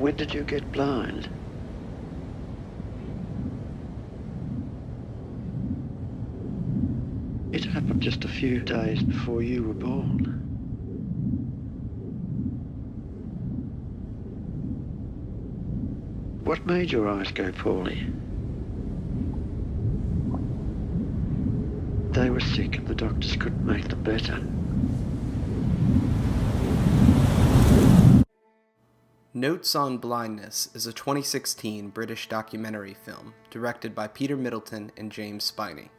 When did you get blind? It happened just a few days before you were born. What made your eyes go poorly? They were sick and the doctors couldn't make them better. Notes on Blindness is a 2016 British documentary film directed by Peter Middleton and James Spinney.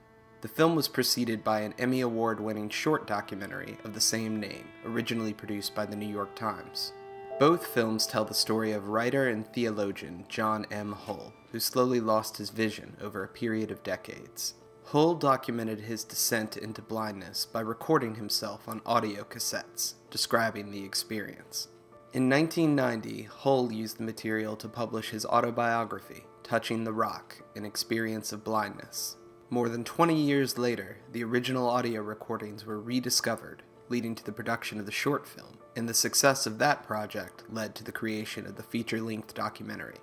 The film was preceded by an Emmy Award-winning short documentary of the same name, originally produced by the New York Times. Both films tell the story of writer and theologian John M. Hull, who slowly lost his vision over a period of decades. Hull documented his descent into blindness by recording himself on audio cassettes, describing the experience. In 1990, Hull used the material to publish his autobiography, Touching the Rock, An Experience of Blindness. More than 20 years later, the original audio recordings were rediscovered, leading to the production of the short film, and the success of that project led to the creation of the feature-length documentary.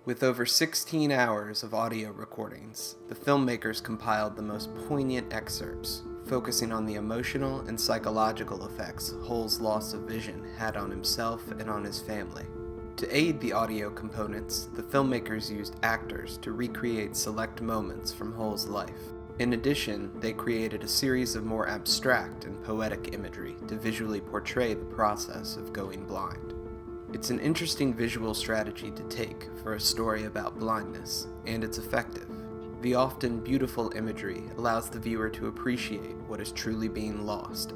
With over 16 hours of audio recordings, the filmmakers compiled the most poignant excerpts, focusing on the emotional and psychological effects Hull's loss of vision had on himself and on his family. To aid the audio components, the filmmakers used actors to recreate select moments from Hull's life. In addition, they created a series of more abstract and poetic imagery to visually portray the process of going blind. It's an interesting visual strategy to take for a story about blindness, and it's effective. The often beautiful imagery allows the viewer to appreciate what is truly being lost.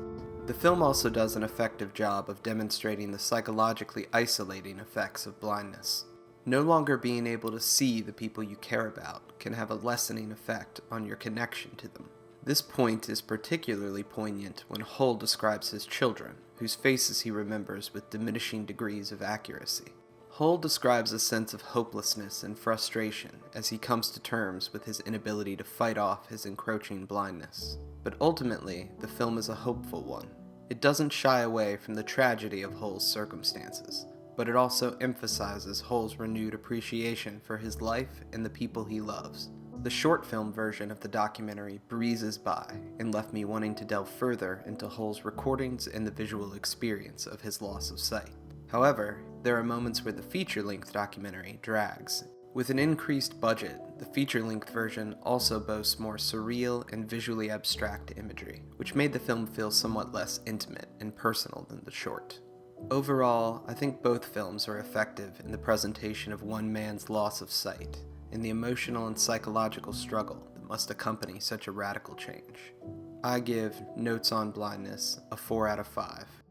The film also does an effective job of demonstrating the psychologically isolating effects of blindness. No longer being able to see the people you care about can have a lessening effect on your connection to them. This point is particularly poignant when Hull describes his children, whose faces he remembers with diminishing degrees of accuracy. Hull describes a sense of hopelessness and frustration as he comes to terms with his inability to fight off his encroaching blindness. But ultimately, the film is a hopeful one. It doesn't shy away from the tragedy of Hull's circumstances, but it also emphasizes Hull's renewed appreciation for his life and the people he loves. The short film version of the documentary breezes by and left me wanting to delve further into Hull's recordings and the visual experience of his loss of sight. However, there are moments where the feature-length documentary drags. With an increased budget, the feature-length version also boasts more surreal and visually abstract imagery, which made the film feel somewhat less intimate and personal than the short. Overall, I think both films are effective in the presentation of one man's loss of sight, and the emotional and psychological struggle that must accompany such a radical change. I give Notes on Blindness a 4 out of 5.